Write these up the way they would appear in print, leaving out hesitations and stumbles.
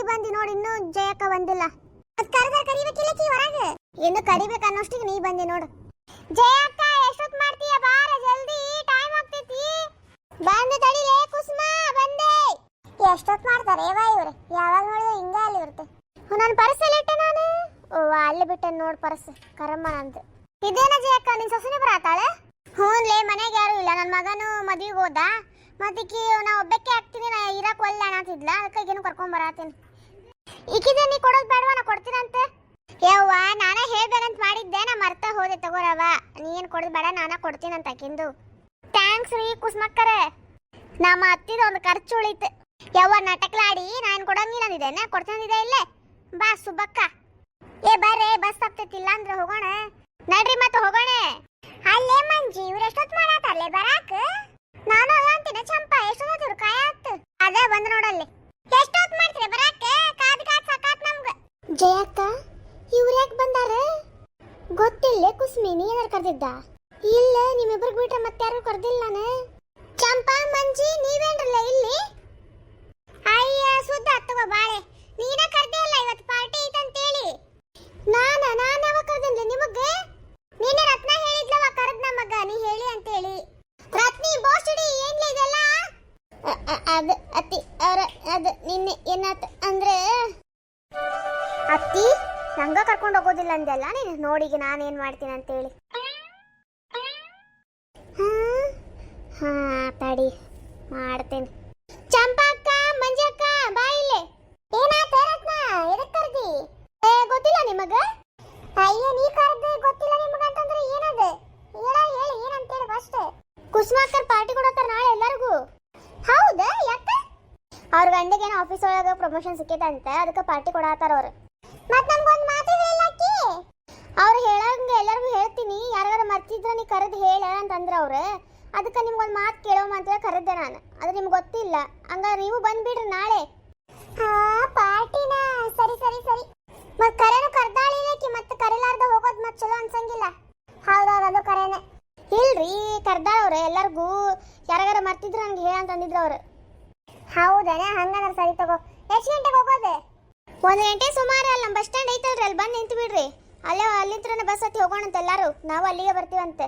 ಬಂದಿ ನೋಡಿ, ಇನ್ನು ಜಯಕ್ಕ ಬಂದಿಲ್ಲ. ಕರಿಬೇಕಿಲ್ಲಕಿ ಹೊರಗೆ ಇನ್ನು ಕರಿಬೇಕು ಅನ್ನೋಷ್ಟಿಗೆ ನೀ ಬಂದಿ ನೋಡು. ಜಯಕ್ಕ ಎಷ್ಟೊತ್ತು ಮಾಡ್ತೀಯ? ಬಾರ ಜಲ್ದಿ, ಟೈಮ್ ಆಗ್ತೈತಿ. ಬಂದು ತಡಿಲೇ ಕುಸುಮ, ಬಂದೆ. ಎಷ್ಟೊತ್ತು ಮಾಡ್ತಾರೆ ಇವ್ರು? ಯಾವಾಗ ನೋಡಿದ್ರೆ ಹಿಂಗ ಅಲ್ಲಿ ಇರುತ್ತೆ. ನನ್ನ ಪರ್ಸ್ ಇಟ್ಟೆ ನಾನು. ಓ ಅಲ್ಲಿ ಬಿಟ್ಟೆ ನೋಡ್ ಪರ್ಸ್. ಕರಮ್ಮ ನಂದು. ಇದೇನ ಜಯಕ್ಕ, ನಿನ್ ಸೊಸೆನೇ ಬರತ್ತಾಳೆ? ಹ್ಞೂನ್ಲೇ, ಮನೆಗೆ ಯಾರು ಇಲ್ಲ. ನನ್ನ ಮಗನು ಮದ್ವಿಗೆ ಹೋದ. ಮತ್ತಿಕ್ಕಿ ನಾ ಒಬ್ಬಕ್ಕೆ ಆಗ್ತೀನಿ, ನಾ ಇರಕ್ ಒಳ್ಳೆ ಅನ್ನತಿದ್ಲ, ಅದಕ್ಕಾಗೇನು ಕರ್ಕೊಂಡ್ ಬರತ್ತೀನಿ. ಈಕಿದೆ ನೀ ಕೊಡೋದು ಬೇಡವಾ? ನಾ ಕೊಡ್ತೀನಂತೆ. ಯವ್ವ, ನಾನೇ ಹೇಳ್ಬೇಕಂತ ಮಾಡಿದ್ದೆ, ನಾ ಮರ್ತ ಹೋದೆ. ತಗೋರವ, ನೀ ಏನು ಕೊಡೋದು ಬೇಡ, ನಾನೇ ಕೊಡ್ತೀನಂತ ಆಕಿಂದು. ಥ್ಯಾಂಕ್ಸ್ ರೀ ಕುಸ್ಮಕ್ಕರೆ, ನಮ್ಮ ಅತ್ತಿದ ಒಂದು ಖರ್ಚು ಉಳಿತು. ಯವ್ವ ನಾಟಕಲಾಡಿ, ನಾನು ಕೊಡಂಗಿಲ್ಲ ಅಂದಿದ್ದೇನೆ, ಕೊಡ್ತಂದಿದ್ದೆ ಇಲ್ಲೇ. ಬಾ ಸುಬ್ಬಕ್ಕ. ಏ ಬರ್ರೆ, ಬಸ್ ಹತ್ತೈತಿಲ್ಲ ಅಂದ್ರೆ ಹೋಗೋಣ. ನಡ್ರಿ ಮತ್ತೆ ಹೋಗೋಣ. ಅಲ್ಲೇ ಮಂಜಿ, ಇವ್ರು ಎಷ್ಟೊತ್ತು ಮಾಡತ್ತಾರಲ್ಲೇ ಬರಾಕ? ನಾನು ಅದ ಅಂತೀನಿ. ಚಂಪಾ ಎಷ್ಟೊತ್ತು ಕಾಯತ್? ಅದೇ ಬಂದ್ ನೋಡಲ್ಲಿ. ಎಷ್ಟೊತ್ತು ಮಾಡ್ತೀರಿ ಬರಾಕ? ಕಾದ್ ಕಾದ್ ಸಾಕಾತ್ ನಮ್ಗ. ಜಯಕ್ಕ, ಇವ್ರು ಯಾಕೆ ಬಂದಾರ ಗೊತ್ತಿಲ್ಲ. ಕುಸ್ಮಿ ನೀ ಏನಾರು ಕರೆದಿದ್ದ? ಇಲ್ಲ, ನಿಮ್ಮಿಬ್ರಿಗೆ ಬಿಟ್ರೆ ಮತ್ತೆ ಯಾರು ಕರೆದಿಲ್ಲ ನಾನು. ಚಂಪಾ ಮಂಜಿ ನೀವೇನ್ರಲ್ಲ ಇಲ್ಲಿ? ಅಯ್ಯ ಸುದ್ದ ತಗೋ ಬಾಳೆ, ನೀನ ಕರ್ದೇ ಇಲ್ಲ ಇವತ್ತು ಪಾರ್ಟಿ ಐತಂತೇಳಿ. ನಾನು ಯಾವಾಗ ಕರ್ದಿಲ್ಲ ನಿಮಗೆ? ನೀನೆ ರತ್ನ ಹೇಳಿದ್ಲವ ಕರೆದ್ ನಮಗ, ನೀ ಹೇಳಿ ಅಂತೇಳಿ. ರತ್ನಿ ಬೋಸ್ಡಿ ಏನ್ಲಿ ಇದೆಲ್ಲ? ಅದು ಅತ್ತಿ ಅವರ ಅದು ನಿನ್ನೆ ಏನಾತ ಅಂದ್ರೆ ಅತ್ತಿ ನಂಗ ಕರ್ಕೊಂಡು ಹೋಗೋದಿಲ್ಲ ಅಂದೆಲ್ಲ ನೀನು. ನೋಡಿಗೆ ನಾನೇನ್ ಮಾಡ್ತೀನಿ ಅಂತೇಳಿ. ಹಾ ತಡಿ ಮಾಡ್ತೇನೆ. ಚಂಪಕ್ಕ, ಮಂಜಕ್ಕ ಬಾ ಇಲ್ಲೇ. ಏನಾತ ರತ್ನ, ಎದಕ್ ಕರ್ದಿ? ಗೊತ್ತಿಲ್ಲ ನಿಮಗ? ಅಯ್ಯೋ ನೀ ಕರ್ದೆ ಗೊತ್ತಿಲ್ಲ ನಿಮಗ ಅಂತಂದ್ರೆ ಏನದು? ಹೇಳಿ ಏನಂತೇಳಿ ಫಸ್ಟ್. ಕುಸುಮಾಕರ್ ಪಾರ್ಟಿ ಕೊಡತ್ತಾರ ನಾಳೆ ಎಲ್ಲರಿಗೂ. ಹೌದಾ? ಯಾಕ? ಅವ್ರ ಗಂಡಗೇನೋ ಆಫೀಸ್ ಒಳಗ ಪ್ರಮೋಷನ್ ಸಿಕ್ಕೈತಂತೆ, ಅದಕ್ಕೆ ಪಾರ್ಟಿ ಕೊಡತ್ತಾರ ಅವ್ರು. ಮತ್ ನಮ್ಗೊಂದು ಮಾತು ಹೇಳಕ್ಕಿ. ಅವ್ರು ಹೇಳಂಗ ಎಲ್ಲರಿಗೂ ಹೇಳ್ತೀನಿ, ಯಾರು ಮರ್ತಿದ್ರ ನೀ ಕರೆದು ಹೇಳ ಅಂತಂದ್ರ ಅವ್ರು. ಅದಕ್ಕೆ ನಿಮ್ಗೊಂದು ಮಾತು ಕೇಳೋಮ ಅಂತ ಕರೆದೆ ನಾನು. ಅದು ನಿಮ್ಗೆ ಗೊತ್ತಿಲ್ಲ, ಹಂಗ ನೀವು ಬಂದ್ಬಿಡ್ರಿ ನಾಳೆ. ಪಾರ್ಟಿನ? ಸರಿ ಸರಿ ಸರಿ. ಮತ್ ಕರೆನು ಕರ್ದಾಳಿಲ್ಲಕಿ, ಮತ್ತೆ ಕರಿಲಾರ್ದ ಹೋಗೋದು ಮತ್ತೆ ಚಲೋ ಅನ್ಸಂಗಿಲ್ಲ. ಹೌದೌದು, ಅದು ಕರೆನೆ. ಇಲ್ರಿ, ಕರ್ದಾಳವ್ರೆ ಎಲ್ಲರಿಗೂ. ಯಾರಾಗಾರ ಮರ್ತಿದ್ರ ನಂಗೆ ಹೇಳ ಅಂತಂದಿದ್ರು ಅವ್ರು. ಹೌದಾ? ಹಂಗಂದ್ರೆ ಸರಿ ತಗೋ. ಎಷ್ಟು ಗಂಟೆಗೆ ಹೋಗೋದು? 1 ಗಂಟೆ ಸುಮಾರು. ಅಲ್ಲಿ ನಮ್ಮ ಬಸ್ ಸ್ಟ್ಯಾಂಡ್ ಐತಲ್ರಿ, ಅಲ್ಲಿ ಬಂದು ನಿಂತು ಬಿಡ್ರಿ. ಅಲ್ಲಿಂತ್ರನೇ ಬಸ್ ಹತ್ತಿ ಹೋಗೋಣಂತೆ ಎಲ್ಲಾರು. ನಾವು ಅಲ್ಲಿಗೆ ಬರ್ತೀವಂತೆ.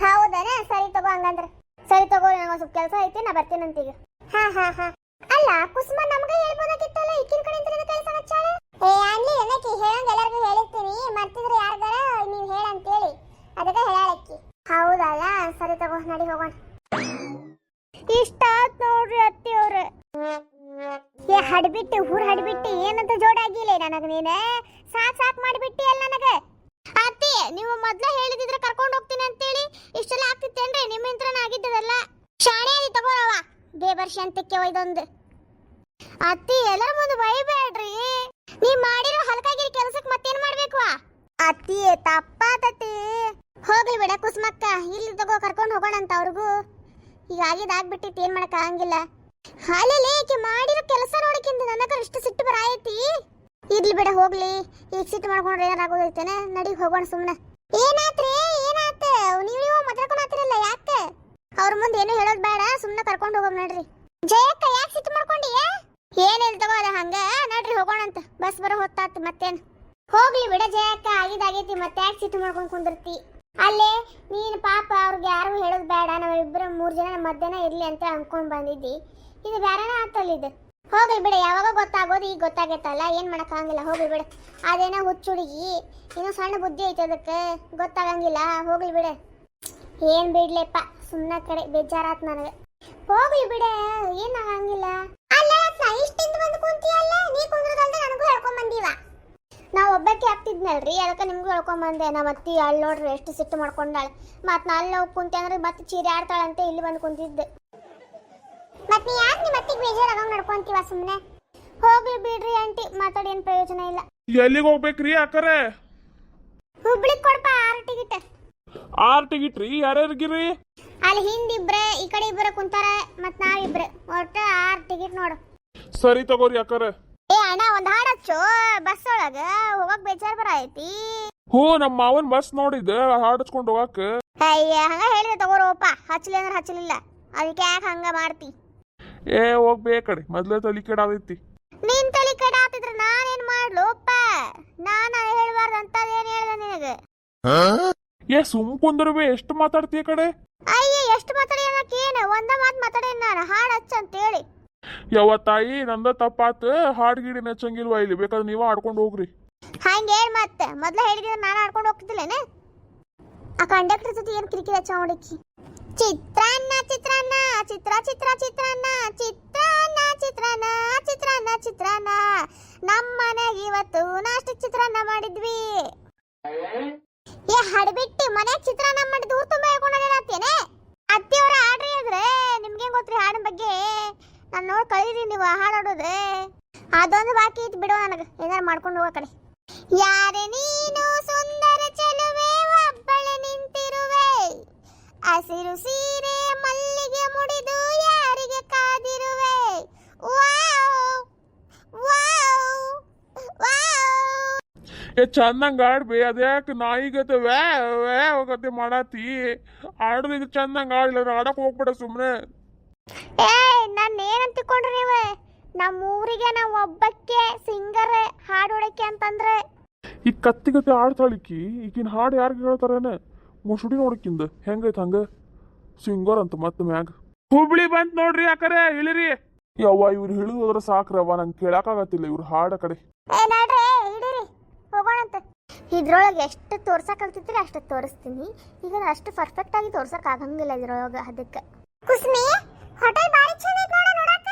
ಹೌದಾನ? ಸರಿ ತಗೋ ಹಂಗಂದ್ರೆ. ಸರಿ ತಗೋ, ನನಗೆ ಸ್ವಲ್ಪ ಕೆಲಸ ಐತಿ, ನಾ ಬರ್ತೀನಂತೀಗ. ಹಾ. ಅಲ್ಲ ಕುಸುಮ, ನಮ್ಗೆ ಹೇಳ್ಬೋದಾಗಿತ್ತಲ್ಲ, ಈಕಿನ ಕಡೆಯಿಂದ ಕೆಲಸ ಹಚ್ಚಾಳೆ. ಅನ್ಲಿ ಏನಕ್ಕೆ ಹೇಳಂಗ ಎಲ್ಲರಿಗೂ ಹೇಳಿರ್ತೀನಿ, ಮರ್ತಿದ್ರೆ ಯಾರಿಗಾರ ನೀವು ಹೇಳಂತೇಳಿ, ಅದಕ್ಕೆ ಹೇಳಕ್ಕಿ. ಹೌದಲ್ಲ? ಸರಿ ತಗೋ, ನಡಿ ಹೋಗೋಣ. ಇಷ್ಟ ಆತ್ ನೋಡ್ರಿ ಅತ್ತಿ ಅವ್ರೆ. ಏ ಹಡ್ಬಿಟ್ಟು ಊರ್ ಹಡ್ಬಿಟ್ಟು ಏನಂತ ಜೋಡಾಗಿಲ್ಲ ನನಗ. ನೀನೆ ಸಾಕ್ ಮಾಡಿಬಿಟ್ಟಿ ಅಲ್ಲ ನನಗೆ. ಅತ್ತಿ, ನೀವು ಮೊದ್ಲ ಹೇಳಿದಿದ್ರೆ ಕರ್ಕೊಂಡು ಹೋಗ್ತೀನಿ ಅಂತೇಳಿ ಇಷ್ಟೆಲ್ಲ ಆಗ್ತಿತ್ತೇನ್ರಿ? ನಿಮ್ಮಿಂತ್ರನ ಆಗಿದ್ದದಲ್ಲ. ಶಾಣೆ ಅದಿ ತಗೋರವ, ದೇವರ್ಷಿ ಅಂತಕ್ಕೆ ಒಯ್ದೊಂದು. ಅತ್ತಿ ಎಲ್ಲರ ಮುಂದೆ ಬೈಬೇಡ್ರಿ. ನೀ ಮಾಡಿರೋ ಹಲ್ಕಾಗಿರಿ ಕೆಲಸಕ್ಕೆ ಮತ್ತೇನ್ ಮಾಡ್ಬೇಕು? ಅತ್ತಿ ತಪ್ಪಾತತಿ. ಹೋಗ್ಲಿ ಬಿಡ ಕುಸುಮಕ್ಕ, ಇಲ್ಲಿ ತಗೋ ಕರ್ಕೊಂಡು ಹೋಗೋಣ ಅಂತ ಅವ್ರಿಗೂ. ಈಗ ಆಗಿದ್ದಾಗ್ಬಿಟ್ಟಿತ್ತು, ಏನ್ ಮಾಡಕ್ ಆಗಂಗಿಲ್ಲ. ಹಾಲೆಲೆ ಈಕೆ ಮಾಡಿರೋ ಕೆಲಸ ನೋಡಕ್ಕಿಂತ ನನಗ ಇಷ್ಟು ಸಿಟ್ಟು ಬರಾಯತಿ. ಇರ್ಲಿ ಬಿಡ, ಹೋಗ್ಲಿ. ಈಗ ಸಿಟ್ಟು ಮಾಡ್ಕೊಂಡ್ರೆ ಏನಾರಾಗೋದೈತೇನೆ. ನಡಿ ಹೋಗೋಣ ಸುಮ್ಮನೆ. ಏನಾತ್ರಿ? ಏನಾತ? ನೀವು ಮಾತಾಡ್ಕೊಳತ್ತಿರಲ್ಲ ಯಾಕೆ? ಅವ್ರ ಮುಂದೆ ಏನು ಹೇಳೋದು ಬೇಡ, ಸುಮ್ಮನೆ ಕರ್ಕೊಂಡು ಹೋಗೋಣ ನಡ್ರಿ. ಜಯಕ್ಕ, ಯಾಕೆ ಸಿಟ್ಟು ಮಾಡ್ಕೊಂಡಿಯ? ಏನಿಲ್ಲ ತಗೋ, ಅದ ಹಂಗ. ನಡ್ರಿ ಹೋಗೋಣಂತ, ಬಸ್ ಬರೋ ಹೊತ್ತಾತು ಮತ್ತೇನು. ಹೋಗ್ಲಿ ಬಿಡ ಜಯಕ್ಕ, ಆಗಿದ್ದಾಗೈತಿ, ಮತ್ತೆ ಯಾಕೆ ಸಿಟ್ಟು ಮಾಡ್ಕೊಂಡು ಕುಂದಿರ್ತಿ? ಅಲ್ಲೇ ನೀನು ಪಾಪ ಅವ್ರಿಗೆ ಯಾರು ಹೇಳೋದು ಬೇಡ, ನಾವಿಬ್ಬರು 3 ಜನ ಮಧ್ಯಾಹ್ನ ಇರ್ಲಿ ಅಂತ ಅನ್ಕೊಂಡ್ ಬಂದಿದ್ದಿ. ಇದು ಬೇರೆನ ಆತಲ್ಲಿದ್ದು. ಹೋಗ್ಲಿ ಬಿಡ, ಯಾವಾಗ ಗೊತ್ತಾಗೋದು ಈಗ ಗೊತ್ತಾಗೈತಲ್ಲ, ಏನ್ ಮಾಡಕ್ಕಾಗಂಗಿಲ್ಲ. ಹೋಗ್ಲಿ ಬಿಡ, ಅದೇನೋ ಹುಚ್ಚುಡುಗಿ, ಇನ್ನೂ ಸಣ್ಣ ಬುದ್ಧಿ ಐತೆ, ಅದಕ್ಕೆ ಗೊತ್ತಾಗಂಗಿಲ್ಲ. ಹೋಗ್ಲಿ ಬಿಡ. ಏನ್ ಬಿಡ್ಲೆಪ್ಪ, ಸುಮ್ಮನೆ ಕಡೆ ಬೇಜಾರಾತ್ ನನಗೆ. ಹೋಗ್ಲಿ ಬಿಡ, ಏನಾಗಂಗಿಲ್ಲ. ಅಲ್ಲ ಇಷ್ಟಿಂದ ಬಂದು ಕುಂತಿಯಲ್ಲ, ನೀ ಕುಂದ್ರದಲ್ದೆ ನನಗೂ ಹೇಳ್ಕೊಂಡ್ ಬಂದೀವ. ನಾವು ಒಬ್ಬಕ್ಕೆ ಆಗ್ತಿದ್ನಲ್ರಿ, ಅದಕ್ಕೆ ನಿಮ್ಗೂ ಹೇಳ್ಕೊಂಬಂದೆ. ನಮ್ಮ ಅತ್ತಿ ಅಲ್ಲಿ ನೋಡ್ರಿ ಎಷ್ಟು ಸಿಟ್ಟು ಮಾಡ್ಕೊಂಡಾಳೆ. ಮತ್ತು ನಾನು ಅಲ್ಲಿ ಹೋಗಿ ಕುಂತೆ ಅಂದ್ರೆ ಮತ್ತೆ ಚೀರಿ ಆಡ್ತಾಳಂತೆ, ಇಲ್ಲಿ ಬಂದು ಕುಂತಿದ್ದೆ. ಮತ್ತೆ ನೀ ಯಾಕೆ ನಿಮ್ಮ ಅತ್ತಿಗೆ ಬೇಜಾರಾಗ ನಡ್ಕೊಂತೀವ? ಸುಮ್ಮನೆ ಹೋಗ್ಲಿ ಬಿಡ್ರಿ ಆಂಟಿ, ಮಾತಾಡಿ ಏನು ಪ್ರಯೋಜನ ಇಲ್ಲ. ಎಲ್ಲಿಗೆ ಹೋಗ್ಬೇಕ್ರಿ ಅಕ್ಕರೆ? ಹುಬ್ಳಿಗೆ ಕೊಡಪ್ಪ 6 ಟಿಕೆಟ್. 6 ಟಿಕೆಟ್ ರೀ? ಯಾರ್ಯಾರಿಗಿರಿ? ಅಲ್ಲಿ ಹಿಂದಿಬ್ರೆ, ಈ ಕಡೆ ಇಬ್ಬರು ಕುಂತಾರ, ಮತ್ತು ನಾವಿಬ್ರು, ಒಟ್ಟು 6 ಟಿಕೆಟ್ ನೋಡು. ಸರಿ ತಗೋರಿ ಅಕ್ಕರೆ. ಏ ಅಣ್ಣ, ಒಂದು ಹಾಡು ಹಚ್ಚು, ಬಸ್ ಒಳಗ ಹೋಗಕ್ ಬೇಜಾರು ಬರೈತಿ. ಹ್ಞೂ, ನಮ್ಮ ಮಾವನ್ ಬಸ್ ನೋಡಿದ್ದೆ, ಹಾಡಿಸ್ಕೊಂಡು ಹೋಗಾಕ. ಅಯ್ಯ, ಹಂಗ ಹೇಳಿದೆ ತಗೋರಪ್ಪ, ಹಚ್ಚಲಿ ಅಂದ್ರೆ ಹಚ್ಚಲಿಲ್ಲ, ಅದಕ್ಕೆ ಯಾಕೆ ಹಂಗ ಮಾಡ್ತಿ? ಏ ಹೋಗ್ಬೇಕಡೆ, ಮೊದ್ಲೇ ತಲೆ ಕೆಡಾದೈತಿ. ನೀನ್ ತಲೆ ಕಡೆ ಆತಿದ್ರೆ ನಾನೇನ್ ಮಾಡ್ಲೋಪ್ಪ? ನಾನು ಹೇಳ್ಬಾರ್ದು ಅಂತದೇನ್ ಹೇಳ್ದೆ ನಿನಗೆ? ಏ ಸುಮ್ ಕುಂದ್ರಬೇ, ಎಷ್ಟು ಮಾತಾಡ್ತೀಯ ಕಡೆ? ಅಯ್ಯ ಎಷ್ಟು ಮಾತಾಡಿ ಅನ್ನಕೇನು? ಒಂದ ಮಾತು ಮಾತಾಡೇನ್ ನಾನು, ಹಾಡು ಹಚ್ಚ ಅಂತೇಳಿ. ಯಾವ ತಾಯಿ, ನಂದ ತಪ್ಪಾತು. ಹಾಡ್ ಗಿಡಿ ನೆಚ್ಚಂಗಿಲ್ವಾ ಇಲ್ಲಿ? ಬೇಕಾದ್ರೆ ನೀವ ಆಡ್ಕೊಂಡು ಹೋಗ್ರಿ. ಹಂಗೆ ಹೇಳಿ ಮತ್ತೆ, ಮೊದ್ಲ ಹೇಳಿದ್ರೆ ನಾನು ಆಡ್ಕೊಂಡು ಹೋಗ್ತಿದ್ದಿಲ್ಲೇನೆ? ಆ ಕಂಡಕ್ಟರ್ ಜೊತೆ ಏನು ಕಿರಿಕಿರಿ ಹಚ್ಚ ನೋಡಿಕ್ಕಿ. ಚಿತ್ರಾನ್ನ ಚಿತ್ರಾನ್ನ ಚಿತ್ರ ಚಿತ್ರ ಚಿತ್ರಾನ್ನ ಚಿತ್ರಾನ್ನ ಚಿತ್ರಾನ್ನ ಚಿತ್ರಾನ್ನ ಚಿತ್ರಾನ್ನ ನಮ್ಮ ಮನೆಗೆ ಇವತ್ತು ನಾಷ್ಟ ಚಿತ್ರಾನ್ನ ಮಾಡಿದ್ವಿ. ಏ ಹಡ್ಬಿಟ್ಟು ಮನೆ ಚಿತ್ರಾನ್ನ ಮಾಡಿದ್ದು ಊರ್ ತುಂಬ ಹೇಳ್ಕೊಂಡು ಹೇಳತ್ತೇನೆ. ಅತ್ತಿಯವರ ಹಾಡ್ರಿ ಅಂದ್ರೆ ನಿಮ್ಗೆ ಗೊತ್ತ್ರಿ ಹಾಡಿನ ಬಗ್ಗೆ? ನಾನು ನೋಡಿ ಕಳೀರಿ ನೀವು ಹಾಡೋದು. ಅದೊಂದು ಬಾಕಿ ಇತ್ತು ಬಿಡುವ, ನನಗೆ ಏನಾರು ಮಾಡ್ಕೊಂಡು ಹೋಗೋ ಕಡೆ. ಯಾರೇ ನೀನು ಸುಂದರ ಚೆಲುವೆ, ಒಬ್ಬಳೆ ನಿಂತಿರುವೆ, ಹಸಿರು ಸೀರೆ ಮಲ್ಲಿಗೆ ಮುಡಿದು ಯಾರಿಗೆ ಕಾದಿರುವೆ. Wow wow wow. ಏ ಚಂದಂಗ ಆಡ್ಬೇ, ಅದ್ಯಾಕೆ ನಾಯಿಗತೆ ವ್ಯಾ ವ್ಯಾ ಹೋಗತ್ತೆ ಮಾಡಾತಿ? ಆಡೋದಿದ್ರೆ ಚಂದಂಗ ಆಡ್ಲ, ಆಡಕ್ ಹೋಗ್ಬೇಡ ಸುಮ್ನೆ. ಏ ನಾನು ಏನಂತ ತಿಳ್ಕೊಂಡ್ರಿ ನೀವು? ನಮ್ಮ ಊರಿಗೆ ನಾವು ಒಬ್ಬಕ್ಕೆ ಸಿಂಗರ್ ಹಾಡು ಹೊಡಕ್ಕೆ ಅಂತಂದ್ರೆ ಈ ಕತ್ತಿಗತಿ ಆಡ್ತಾಳಿಕ್ಕಿ, ಈಗಿನ ಹಾಡು ಯಾರಿಗೆ ಹೇಳ್ತಾರೇನೆ? ಮುಸುಡಿ ನೋಡಕ್ಕಿಂದ ಹೆಂಗೈತೆ ಹಂಗ ಸಿಂಗರ್ ಅಂತ ಮತ್ತೆ ಮ್ಯಾಗ ಹುಬ್ಳಿ ಬಂತ್ ನೋಡ್ರಿ. ಯಾಕರೆ ಇಳಿರಿ. ಯವ್ವ ಇವ್ರು ಹಿಡಿದು ಹೋದ್ರೆ ಸಾಕ್ರವ್ವ, ನಂಗೆ ಕೇಳಕ್ಕಾಗತ್ತಿಲ್ಲ ಇವ್ರು ಹಾಡ ಕಡೆ. ಏ ನಡ್ರಿ ಹಿಡೀರಿ ಹೋಗೋಣಂತ. ಇದ್ರೊಳಗೆ ಎಷ್ಟು ತೋರ್ಸಕ್ ಕಲ್ತಿದ್ರಿ ಅಷ್ಟು ತೋರಿಸ್ತೀನಿ. ಈಗ ಅಷ್ಟು ಪರ್ಫೆಕ್ಟ್ ಆಗಿ ತೋರ್ಸಕ್ ಆಗಂಗಿಲ್ಲ ಇದ್ರೊಳಗೆ. ಅದಕ್ಕೆ ಕುಸ್ಮಿ ಹೋಟೆಲ್ ಬಾರಿ ಚಂದ ಐತೆ ನೋಡ ನೋಡಾಕ.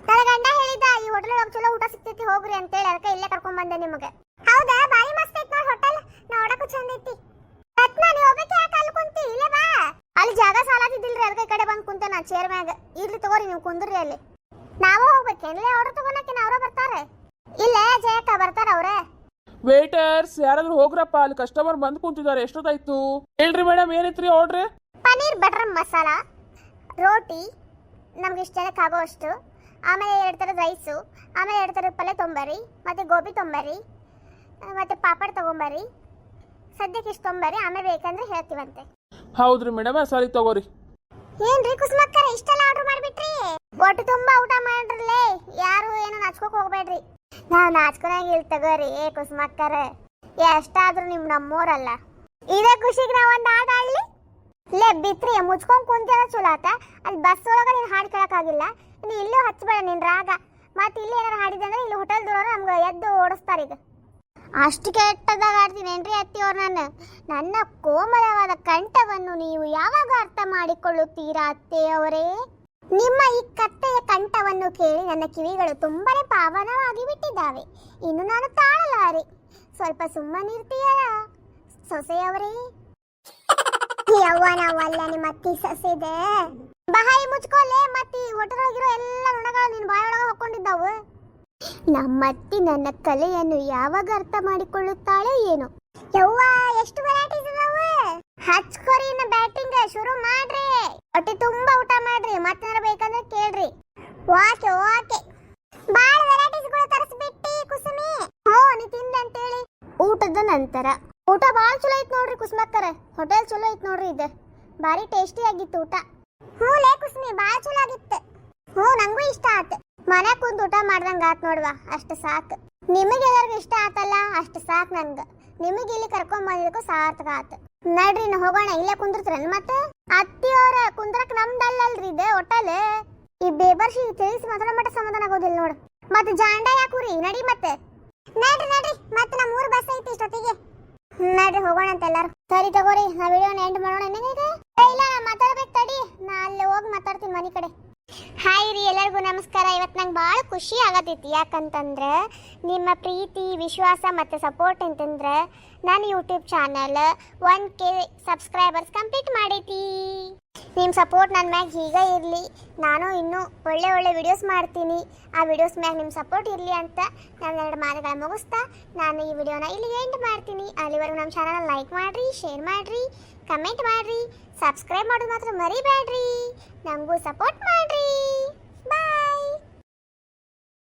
ನನ್ನ ಗಂಡ ಹೇಳಿದ ಈ ಹೋಟೆಲ್ ಒಳಗೆ ಚಲೋ ಊಟ ಸಿಗ್ತೈತಿ ಹೋಗ್ರಿ ಅಂತೇಳಿ, ಅದಕ್ಕೆ ಇಲ್ಲೇ ಕರ್ಕೊಂಡ್ ಬಂದೆ ನಿಮಗೆ. ಹೌದಾ? ಬಾರಿ ಮಸ್ತ್ ಐತಿ ನೋಡಿ ಹೋಟೆಲ್, ನೋಡಕ್ಕೂ ಚಂದ ಐತಿ. ರತ್ನ ನೀವು ಹೋಗ್ಬೇಕು, ಯಾಕೆ ಅಲ್ಲಿ ಕುಂತಿ? ಇಲ್ಲೇ ಬಾ. ಅಲ್ಲಿ ಜಾಗ ಸಾಲಾತಿದ್ದಿಲ್ರಿ, ಅದಕ್ಕೆ ಈ ಕಡೆ ಬಂದು ಕುಂತೆ ನಾ ಚೇರ್ ಮ್ಯಾಗ. ಇರ್ಲಿ ತಗೋರಿ, ನೀವು ಕುಂದ್ರಿ ಅಲ್ಲಿ. ನಾವು ಹೋಗ್ಬೇಕೇನ್ಲಿ ಆರ್ಡರ್ ತಗೋಣಕ್ಕೆ? ಅವ್ರ ಬರ್ತಾರೆ? ಇಲ್ಲ ಜಯಕ್ಕ ಬರ್ತಾರ ಅವ್ರೆ. ವೇಟರ್ಸ್ ಯಾರಾದ್ರೂ ಹೋಗ್ರಪ್ಪ, ಅಲ್ಲಿ ಕಸ್ಟಮರ್ ಬಂದು ಕುಂತಿದ್ದಾರೆ. ಎಷ್ಟೊತ್ತಾಯ್ತು? ಹೇಳ್ರಿ ಮೇಡಮ್, ಏನೈತ್ರಿ ಆರ್ಡ್ರ್? ಪನ್ನೀರ್ ಬಟರ್ ಮಸಾಲ, ರೋಟಿ ನಮ್ಗೆ ಇಷ್ಟ ಜನಕ್ಕೆ ಆಗೋ ಅಷ್ಟು, ಆಮೇಲೆ 2 ಥರದ ರೈಸು, ಆಮೇಲೆ 2 ಥರದ ಪಲ್ಯ ತೊಂಬರಿ, ಮತ್ತು ಗೋಬಿ ತೊಂಬರಿ, ಮತ್ತು ಪಾಪಡ್ ತೊಗೊಂಬರಿ. ಸದ್ಯಕ್ಕೆ ಇಷ್ಟು ತೊಂಬರಿ, ಆಮೇಲೆ ಬೇಕಂದ್ರೆ ಹೇಳ್ತೀವಂತೆ. ಹೌದ್ರಿ ಮೇಡಮ್, ಸರಿ ತಗೋರಿ. ಏನ್ರಿ ಕುಸುಮಕ್ಕರ ಇಷ್ಟೆಲ್ಲ ಆರ್ಡರ್ ಮಾಡಿಬಿಟ್ರಿ? ಒಟ್ಟು ತುಂಬ ಊಟ ಮಾಡ್ರಲ್ಲೇ, ಯಾರು ಏನು ನಾಚ್ಕೋಕ್ ಹೋಗ್ಬೇಡ್ರಿ. ನಾವು ನಾಚ್ಕೊಳಂಗಿಲ್ಲ ತಗೋರಿ. ಕುಸುಮಕ್ಕರ ಎಷ್ಟಾದ್ರೂ ನಿಮ್ ನಮ್ಮೂರಲ್ಲ. ಇದೇ ಖುಷಿಗೆ ನಾವು ಒಂದು ಹಾಡು ಆಡ್ಲಿ? ಲೇ ಬಿತ್ರಿ ಮುಚ್ಕೊಂಡ್ ಕುಂತ ಚಲೋ ಆತ. ಅಲ್ಲಿ ಬಸ್ ಒಳಗ ನೀನು ಹಾಡು ಕೇಳಕ್ಕಾಗಿಲ್ಲ, ನೀನು ಇಲ್ಲೂ ಹಚ್ಬೇಡ ನಿನ್ ರಾಗ. ಮತ್ತೆ ಇಲ್ಲಿ ಏನಾರು ಹಾಡಿದಂದ್ರೆ ಇಲ್ಲಿ ಹೋಟೆಲ್ ದೂರ ನಮ್ಗೆ ಎದ್ದು ಓಡಿಸ್ತಾರೆ. ಈಗ ಅಷ್ಟು ಕೆಟ್ಟದಾಗ ಆಡ್ತೀನಿ ಏನ್ರಿ ಅತ್ತಿಯವ್ರು? ನನ್ನ ಕೋಮಲವಾದ ಕಂಠವನ್ನು ನೀವು ಯಾವಾಗ ಅರ್ಥ ಮಾಡಿಕೊಳ್ಳುತ್ತೀರಾ ಅತ್ತೆಯವರೇ? ನಿಮ್ಮ ಈ ಕತ್ತೆಯ ಕಂಠವನ್ನು ಕೇಳಿ ನನ್ನ ಕಿವಿಗಳು ತುಂಬಾನೇ ಪಾವನವಾಗಿ ಬಿಟ್ಟಿದ್ದಾವೆ. ಇನ್ನು ನಾನು ತಾಳಲಾರೆ. ಸ್ವಲ್ಪ ಸುಮ್ಮನಿರ್ತೀಯಲ್ಲ ಸೊಸೆಯವರೇ? ಯವ್ವ ನಾವಲ್ಲ ನಿಮ್ಮ ಅತ್ತಿ ಸೊಸೆದೆ. ಬಾಯಿ ಮುಚ್ಕೊಳ್ಳೆ. ಮತ್ತೆ ಹೋಟೆಲ್ ಒಳಗಿರೋ ಎಲ್ಲ ನುಣಗಳು ನಿನ್ನ ಬಾಯಿ ಒಳಗೆ ಹಾಕೊಂಡಿದ್ದಾವು. ನಮ್ಮತ್ತಿ ನನ್ನ ಕಲೆಯನ್ನು ಯಾವಾಗ ಅರ್ಥ ಮಾಡಿಕೊಳ್ಳುತ್ತಾಳೆ ಏನೋ. ಯವ್ವ ಎಷ್ಟು ವೆರೈಟೀಸ್ ಇದಾವೆ. ಹಚ್ಕೋರಿ, ಇನ್ನು ಬ್ಯಾಟಿಂಗ್ ಶುರು ಮಾಡ್ರಿ. ಹೊಟ್ಟೆ ತುಂಬಾ ಊಟ ಮಾಡ್ರಿ, ಮತ್ತೇನಾರ ಬೇಕಂದ್ರೆ ಕೇಳ್ರಿ. Okay okay. ಬಾಳ ವೆರೈಟೀಸ್ಗಳು ತರಿಸ್ಬಿಟ್ಟಿ ಕುಸುಮಿ. ಹೋ ನೀ ತಿಂದ ಅಂತೇಳಿ. ಊಟದ ನಂತರ ಊಟ ಭಾಳ ಚಲೋ ಐತ್ ನೋಡ್ರಿ ಕುಸುಮಕ್ಕರ. ಹೋಟೆಲ್ ಚಲೋ ಐತ್ ನೋಡ್ರಿ, ಇದು ಭಾರಿ ಟೇಸ್ಟಿ ಆಗಿತ್ತು ಊಟ. ಹ್ಞೂ ಲೇ ಕುಸುಮಿ, ಭಾಳ ಚಲೋ ಆಗಿತ್ತು. ಹ್ಞೂ ನಂಗೂ ಇಷ್ಟ ಆತು. ಮನೆ ಕುಂತ ಊಟ ಮಾಡ್ದಂಗ ಆತ್ ನೋಡ್ವಾ, ಅಷ್ಟು ಸಾಕು. ನಿಮಗೆ ಎಲ್ಲರಿಗೂ ಇಷ್ಟ ಆತಲ್ಲ, ಅಷ್ಟು ಸಾಕು ನನ್ಗೆ. ನಿಮಗೆ ಇಲ್ಲಿ ಕರ್ಕೊಂಡ್ ಬಂದಿದ್ದಕ್ಕೂ ಸಾರ್ಥಕ ಆತು. ನಡ್ರಿ ನಾ ಹೋಗೋಣ. ಇಲ್ಲೇ ಕುಂದಿರ್ತೀರನ್ ಮತ್ತೆ? ಅತ್ತಿಯವರ ಕುಂದ್ರಕ್ ನಮ್ದಲ್ಲಲ್ರಿ ಇದು ಹೋಟೆಲ್. ಈ ಬೇಬರ್ಷಿ ತಿಳಿಸಿ ಮಾತಾಡೋ ಮಟ್ಟ ಸಮಾಧಾನ ಆಗೋದಿಲ್ಲ ನೋಡು. ಮತ್ತೆ ಜಾಂಡ ಯಾಕೂರಿ? ನಡಿ ಮತ್ತೆ. ನಡ್ರಿ ನಡ್ರಿ, ಮತ್ತೆ ನಮ್ಮ ಊರು ಬಸ್ ಐತಿ ಇಷ್ಟೊತ್ತಿಗೆ. ನಡ್ರಿ ಹೋಗೋಣ ಅಂತ ಎಲ್ಲಾರು. ಸರಿ ತಗೋರಿ, ನಾ ವಿಡಿಯೋನ ಎಂಡ್ ಮಾಡೋಣ. ಏನೇನಿದೆ? ಇಲ್ಲ ನಾ ಮಾತಾಡ್ಬೇಕು ತಡಿ, ನಾ ಅಲ್ಲಿ ಹೋಗಿ ಮಾತಾಡ್ತೀನಿ ಮನೆ ಕಡೆ. ಹಾಯ್ ರೀ ಎಲ್ಲರಿಗೂ ನಮಸ್ಕಾರ. ಇವತ್ತು ನಂಗೆ ಭಾಳ ಖುಷಿ ಆಗತೈತಿ. ಯಾಕಂತಂದ್ರೆ ನಿಮ್ಮ ಪ್ರೀತಿ ವಿಶ್ವಾಸ ಮತ್ತು ಸಪೋರ್ಟ್ ಅಂತಂದ್ರೆ ನನ್ನ YouTube channel 1K subscribers complete ಮಾಡೈತಿ. ನಿಮ್ಮ ಸಪೋರ್ಟ್ ನನ್ನ ಮ್ಯಾಗ ಹೀಗೆ ಇರಲಿ. ನಾನು ಇನ್ನೂ ಒಳ್ಳೆ ಒಳ್ಳೆ ವಿಡಿಯೋಸ್ ಮಾಡ್ತೀನಿ. ಆ ವಿಡಿಯೋಸ್ ಮ್ಯಾಗ ನಿಮ್ಮ ಸಪೋರ್ಟ್ ಇರಲಿ ಅಂತ ನಾನು 2 ಮಾತುಗಳ ಮುಗಿಸ್ತಾ ನಾನು ಈ ವಿಡಿಯೋನ ಇಲ್ಲಿ ಎಂಡ್ ಮಾಡ್ತೀನಿ. ಅಲ್ಲಿವರೆಗೂ ನಮ್ಮ ಚಾನಲ್ ಲೈಕ್ ಮಾಡಿರಿ, ಶೇರ್ ಮಾಡಿರಿ, ಕಮೆಂಟ್ ಮಾಡಿರಿ, ಸಬ್ಸ್ಕ್ರೈಬ್ ಮಾಡೋದು ಮಾತ್ರ ಮರಿಬೇಡ್ರಿ. ನಮಗೂ ಸಪೋರ್ಟ್ ಮಾಡ್ರಿ. ಬಾಯ್.